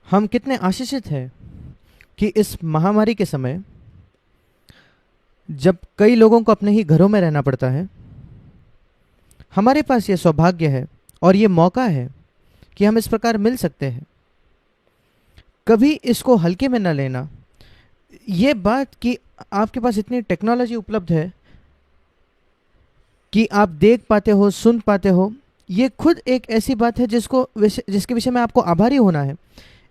हम कितने आशीषित हैं कि इस महामारी के समय जब कई लोगों को अपने ही घरों में रहना पड़ता है, हमारे पास ये सौभाग्य है और ये मौका है कि हम इस प्रकार मिल सकते हैं। कभी इसको हल्के में न लेना। ये बात कि आपके पास इतनी टेक्नोलॉजी उपलब्ध है कि आप देख पाते हो, सुन पाते हो, ये खुद एक ऐसी बात है जिसके विषय में आपको आभारी होना है।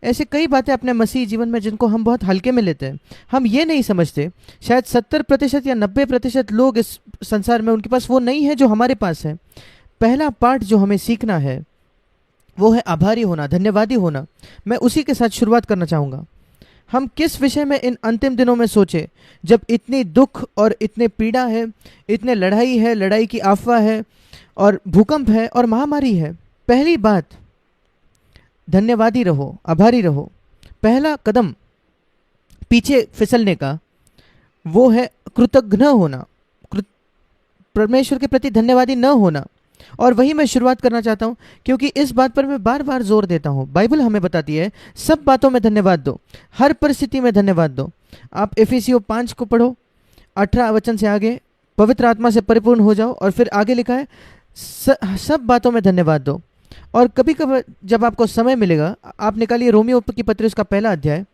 ऐसे कई बातें अपने मसीह जीवन में जिनको हम बहुत हल्के में लेते हैं। हम ये नहीं समझते, शायद 70% या 90% लोग इस संसार में उनके पास वो नहीं है जो हमारे पास है। पहला पाठ जो हमें सीखना है वो है आभारी होना, धन्यवादी होना। मैं उसी के साथ शुरुआत करना चाहूँगा। हम किस विषय में इन अंतिम दिनों में सोचे, जब इतनी दुख और इतने पीड़ा है, इतने लड़ाई है, लड़ाई की अफवाह है और भूकंप है और महामारी है। पहली बात, धन्यवादी रहो, आभारी रहो। पहला कदम पीछे फिसलने का वो है कृतज्ञ होना, परमेश्वर के प्रति धन्यवादी न होना। और वही मैं शुरुआत करना चाहता हूँ, क्योंकि इस बात पर मैं बार बार जोर देता हूँ। बाइबल हमें बताती है सब बातों में धन्यवाद दो, हर परिस्थिति में धन्यवाद दो। आप एफिसियों 5 को पढ़ो, 18 वचन से आगे, पवित्र आत्मा से परिपूर्ण हो जाओ। और फिर आगे लिखा है सब बातों में धन्यवाद दो। और कभी कभी जब आपको समय मिलेगा, आप निकालिए रोमियो की पत्री उसका 1 अध्याय।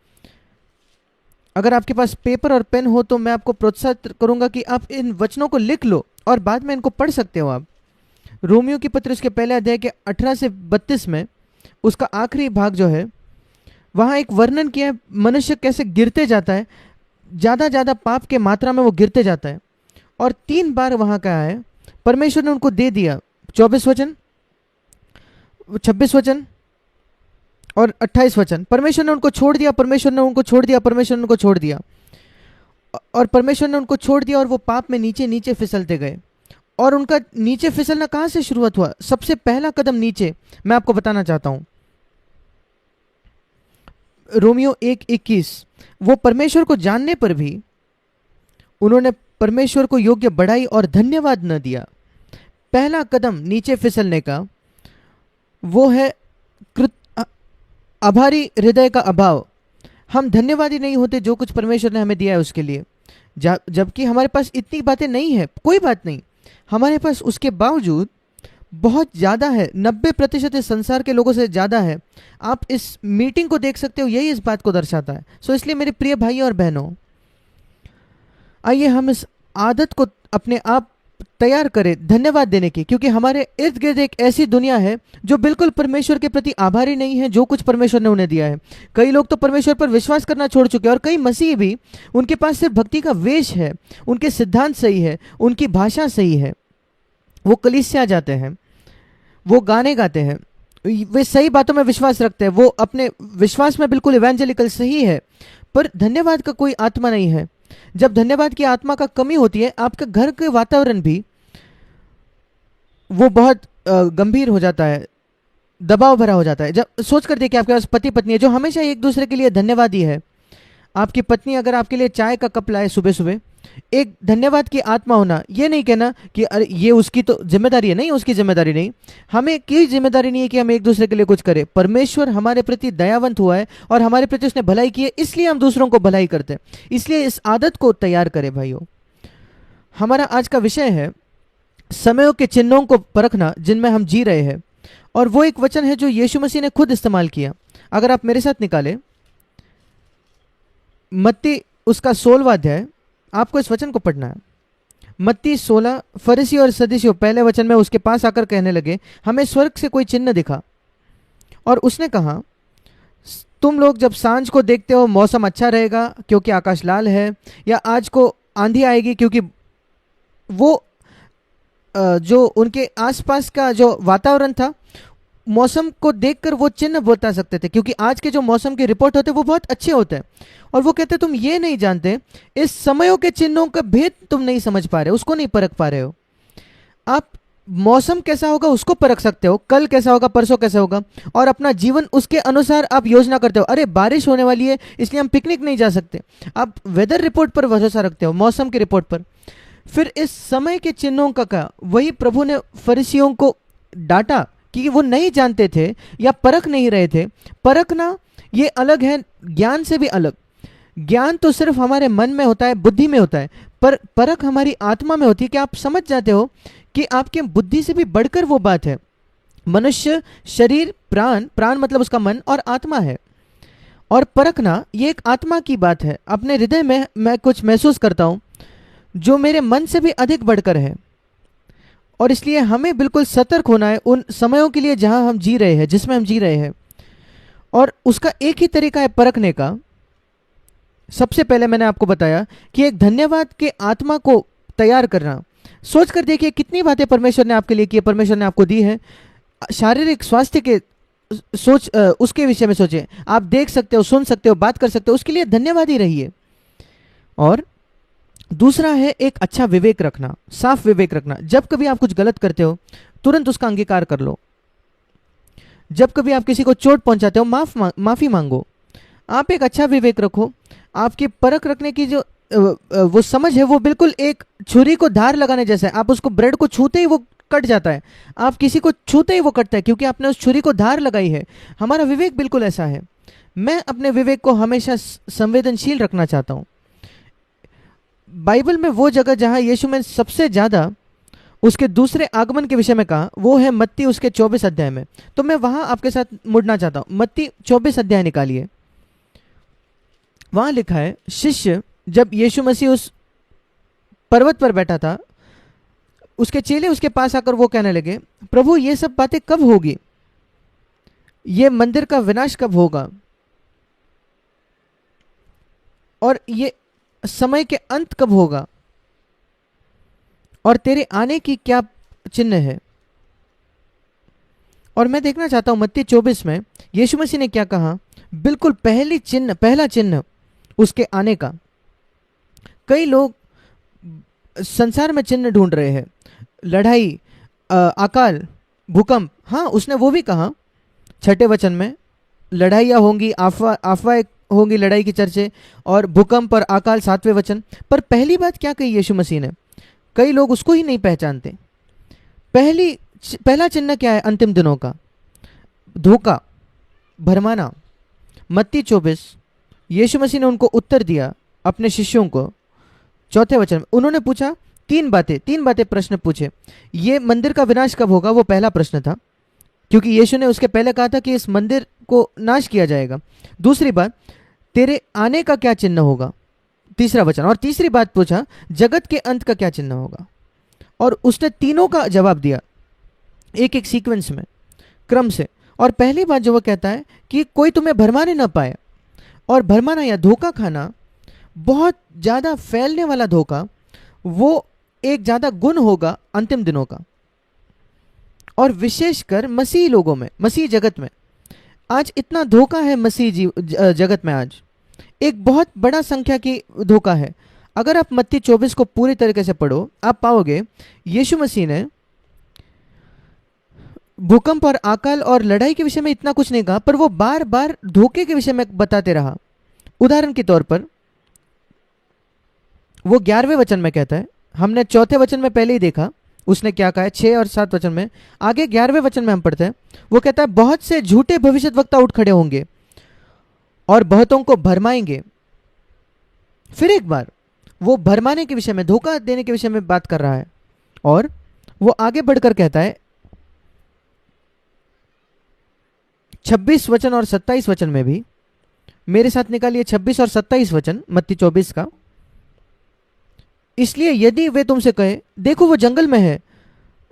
अगर आपके पास पेपर और पेन हो तो मैं आपको प्रोत्साहित करूंगा कि आप इन वचनों को लिख लो और बाद में इनको पढ़ सकते हो। आप रोमियो की पत्री उसके 1 अध्याय के 18 से 32 में उसका आखिरी भाग जो है, वहाँ एक वर्णन किया है मनुष्य कैसे गिरते जाता है, ज़्यादा पाप के मात्रा में वो गिरते जाता है। और 3 बार वहाँ कहा है परमेश्वर ने उनको दे दिया, 24 वचन, 26 वचन और 28 वचन। परमेश्वर ने उनको छोड़ दिया, परमेश्वर ने उनको छोड़ दिया, परमेश्वर ने उनको छोड़ दिया, और परमेश्वर ने उनको छोड़ दिया और वो पाप में नीचे नीचे फिसलते गए। और उनका नीचे फिसलना कहाँ से शुरुआत हुआ? सबसे पहला कदम नीचे मैं आपको बताना चाहता हूं, रोमियो 1:21। वो परमेश्वर को जानने पर भी उन्होंने परमेश्वर को योग्य बढ़ाई और धन्यवाद न दिया। पहला कदम नीचे फिसलने का वो है आभारी हृदय का अभाव। हम धन्यवादी नहीं होते जो कुछ परमेश्वर ने हमें दिया है उसके लिए, जबकि हमारे पास इतनी बातें नहीं है। कोई बात नहीं, हमारे पास उसके बावजूद बहुत ज़्यादा है, 90% इस संसार के लोगों से ज़्यादा है। आप इस मीटिंग को देख सकते हो, यही इस बात को दर्शाता है। सो इसलिए मेरे प्रिय भाइयों और बहनों, आइए हम इस आदत को अपने आप तैयार करें धन्यवाद देने की, क्योंकि हमारे इर्द गिर्द एक ऐसी दुनिया है जो बिल्कुल परमेश्वर के प्रति आभारी नहीं है जो कुछ परमेश्वर ने उन्हें दिया है। कई लोग तो परमेश्वर पर विश्वास करना छोड़ चुके हैं, और कई मसीह भी, उनके पास सिर्फ भक्ति का वेश है, उनके सिद्धांत सही है, उनकी भाषा सही है, वो कलीसिया जाते हैं, वो गाने गाते हैं, वे सही बातों में विश्वास रखते हैं, वो अपने विश्वास में बिल्कुल इवेंजेलिकल सही है, पर धन्यवाद का कोई आत्मा नहीं है। जब धन्यवाद की आत्मा का कमी होती है, आपके घर के वातावरण भी वो बहुत गंभीर हो जाता है, दबाव भरा हो जाता है। जब सोच कर देखिए, आपके पास पति पत्नी है जो हमेशा एक दूसरे के लिए धन्यवादी है। आपकी पत्नी अगर आपके लिए चाय का कप लाए सुबह सुबह, एक धन्यवाद की आत्मा होना, ये नहीं कहना कि अरे ये उसकी तो जिम्मेदारी है, नहीं, उसकी जिम्मेदारी नहीं। हमें कोई जिम्मेदारी नहीं है कि हम एक दूसरे के लिए कुछ करें। परमेश्वर हमारे प्रति दयावंत हुआ है और हमारे प्रति उसने भलाई की है, इसलिए हम दूसरों को भलाई करते हैं। इसलिए इस आदत को तैयार करें भाइयों। हमारा आज का विषय है समयों के चिन्हों को परखना जिनमें हम जी रहे हैं, और वो एक वचन है जो यीशु मसीह ने खुद इस्तेमाल किया। अगर आप मेरे साथ निकालें मत्ती उसका 16वां अध्याय, आपको इस वचन को पढ़ना है। मत्ती 16। फरीसी और सदूसियों पहले वचन में उसके पास आकर कहने लगे, हमें स्वर्ग से कोई चिन्ह दिखा। और उसने कहा, तुम लोग जब सांझ को देखते हो मौसम अच्छा रहेगा क्योंकि आकाश लाल है, या आज को आंधी आएगी, क्योंकि वो जो उनके आसपास का जो वातावरण था, मौसम को देखकर वो चिन्ह बता सकते थे, क्योंकि आज के जो मौसम के रिपोर्ट होते हैं वो बहुत अच्छे होते हैं। और वो कहते तुम ये नहीं जानते, इस समयों के चिन्हों का भेद तुम नहीं समझ पा रहे हो, उसको नहीं परख पा रहे हो। आप मौसम कैसा होगा उसको परख सकते हो, कल कैसा होगा, परसों कैसा होगा, और अपना जीवन उसके अनुसार आप योजना करते हो। अरे बारिश होने वाली है इसलिए हम पिकनिक नहीं जा सकते, आप वेदर रिपोर्ट पर भरोसा रखते हो, मौसम की रिपोर्ट पर। फिर इस समय के चिन्हों का वही प्रभु ने फरीसियों को डांटा कि वो नहीं जानते थे या परख नहीं रहे थे। परखना ये अलग है ज्ञान से भी अलग। ज्ञान तो सिर्फ हमारे मन में होता है, बुद्धि में होता है, पर परख हमारी आत्मा में होती है कि आप समझ जाते हो कि आपके बुद्धि से भी बढ़कर वो बात है। मनुष्य शरीर, प्राण, प्राण मतलब उसका मन और आत्मा है, और परखना ये एक आत्मा की बात है। अपने हृदय में मैं कुछ महसूस करता हूँ जो मेरे मन से भी अधिक बढ़कर है, और इसलिए हमें बिल्कुल सतर्क होना है उन समयों के लिए जहां हम जी रहे हैं, जिसमें हम जी रहे हैं। और उसका एक ही तरीका है परखने का। सबसे पहले मैंने आपको बताया कि एक धन्यवाद के आत्मा को तैयार करना। सोच कर देखिए कितनी बातें परमेश्वर ने आपके लिए की है, परमेश्वर ने आपको दी है। शारीरिक स्वास्थ्य के उसके विषय में सोचें। आप देख सकते हो, सुन सकते हो, बात कर सकते हो, उसके लिए धन्यवाद ही रहिए। और दूसरा है एक अच्छा विवेक रखना, साफ विवेक रखना। जब कभी आप कुछ गलत करते हो तुरंत उसका अंगीकार कर लो। जब कभी आप किसी को चोट पहुंचाते हो माफी मांगो। आप एक अच्छा विवेक रखो। आपकी परख रखने की जो वो समझ है वो बिल्कुल एक छुरी को धार लगाने जैसा है। आप उसको ब्रेड को छूते ही वो कट जाता है, आप किसी को छूते ही वो कटता है, क्योंकि आपने उस छुरी को धार लगाई है। हमारा विवेक बिल्कुल ऐसा है। मैं अपने विवेक को हमेशा संवेदनशील रखना चाहता हूं। बाइबल में वो जगह जहां यीशु में सबसे ज्यादा उसके दूसरे आगमन के विषय में कहा वो है मत्ती उसके 24 अध्याय में। तो मैं वहां आपके साथ मुड़ना चाहता हूं। मत्ती 24 अध्याय निकालिए। वहां लिखा है, शिष्य जब यीशु मसीह उस पर्वत पर बैठा था, उसके चेले उसके पास आकर वो कहने लगे, प्रभु ये सब बातें कब होगी? ये मंदिर का विनाश कब होगा? और ये समय के अंत कब होगा? और तेरे आने की क्या चिन्ह है? और मैं देखना चाहता हूं मत्ती 24 में यीशु मसीह ने क्या कहा। बिल्कुल पहला चिन्ह उसके आने का। कई लोग संसार में चिन्ह ढूंढ रहे हैं, लड़ाई, अकाल, भूकंप। हाँ, उसने वो भी कहा 6ठे वचन में, लड़ाइयाँ होंगी, अफवाहें होंगी, लड़ाई की चर्चे, और भूकंप और अकाल 7वें वचन। पर पहली बात क्या कही यीशु मसीह ने? कई लोग उसको ही नहीं पहचानते। पहला चिन्ह क्या है अंतिम दिनों का? धोखा, भरमाना। मत्ती 24 यीशु मसीह ने उनको उत्तर दिया अपने शिष्यों को 4 वचन में। उन्होंने पूछा तीन बातें प्रश्न पूछे। ये मंदिर का विनाश कब होगा, वो पहला प्रश्न था, क्योंकि यीशु ने उसके पहले कहा था कि इस मंदिर को नाश किया जाएगा। दूसरी बात, तेरे आने का क्या चिन्ह होगा, तीसरा वचन। और तीसरी बात पूछा, जगत के अंत का क्या चिन्ह होगा। और उसने तीनों का जवाब दिया एक एक सीक्वेंस में, क्रम से। और पहली बात जो वो कहता है कि कोई तुम्हें भरमाने ना पाए। और भरमाना या धोखा खाना, बहुत ज़्यादा फैलने वाला धोखा, वो एक ज़्यादा गुण होगा अंतिम दिनों का। और विशेषकर मसीही लोगों में, मसीही जगत में आज इतना धोखा है। मसीही जगत में आज एक बहुत बड़ा संख्या की धोखा है। अगर आप मत्ती 24 को पूरी तरीके से पढ़ो, आप पाओगे यीशु मसीह ने भूकंप और अकाल और लड़ाई के विषय में इतना कुछ नहीं कहा, पर वो बार बार धोखे के विषय में बताते रहा। उदाहरण के तौर पर वो 11वें वचन में कहता है, हमने 4 वचन में पहले ही देखा उसने क्या कहा है, 6 और 7 वचन में। आगे 11वें वचन में हम पढ़ते हैं, वो कहता है, बहुत से झूठे भविष्यद्वक्ता उठ खड़े होंगे और बहुतों को भरमाएंगे। फिर एक बार वो भरमाने के विषय में, धोखा देने के विषय में बात कर रहा है। और वो आगे बढ़कर कहता है 26 वचन और 27 वचन में भी, मेरे साथ निकालिए 26 और 27 वचन मत्ती 24 का। इसलिए यदि वे तुमसे कहे, देखो वो जंगल में है,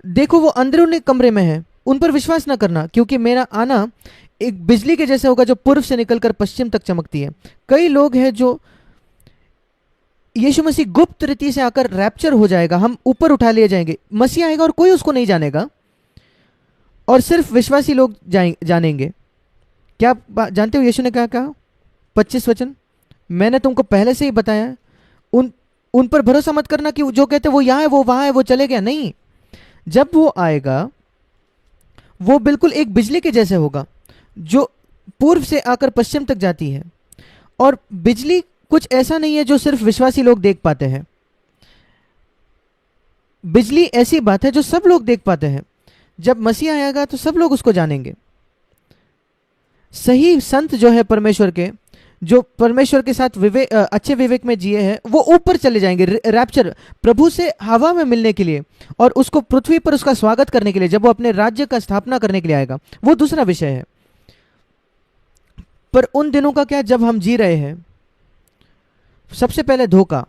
देखो वो अंदरूनी कमरे में है, उन पर विश्वास न करना, क्योंकि मेरा आना एक बिजली के जैसे होगा जो पूर्व से निकलकर पश्चिम तक चमकती है। कई लोग हैं जो यीशु मसीह गुप्त रीति से आकर रैप्चर हो जाएगा, हम ऊपर उठा लिए जाएंगे, मसीह आएगा और कोई उसको नहीं जानेगा, और सिर्फ विश्वासी लोग जानेंगे। क्या आप जानते हो यीशु ने क्या कहा? 25 वचन, मैंने तुमको पहले से ही बताया, उन पर भरोसा मत करना कि जो कहते वो यहाँ है, वो वहां है, वो चले गया। नहीं, जब वो आएगा वो बिल्कुल एक बिजली के जैसे होगा जो पूर्व से आकर पश्चिम तक जाती है। और बिजली कुछ ऐसा नहीं है जो सिर्फ विश्वासी लोग देख पाते हैं। बिजली ऐसी बात है जो सब लोग देख पाते हैं। जब मसीह आएगा तो सब लोग उसको जानेंगे। सही संत जो है परमेश्वर के, जो परमेश्वर के साथ अच्छे विवेक में जिए हैं, वो ऊपर चले जाएंगे रैप्चर, प्रभु से हवा में मिलने के लिए, और उसको पृथ्वी पर उसका स्वागत करने के लिए, जब वो अपने राज्य का स्थापना करने के लिए आएगा, वो दूसरा विषय है। पर उन दिनों का क्या, जब हम जी रहे हैं, सबसे पहले धोखा,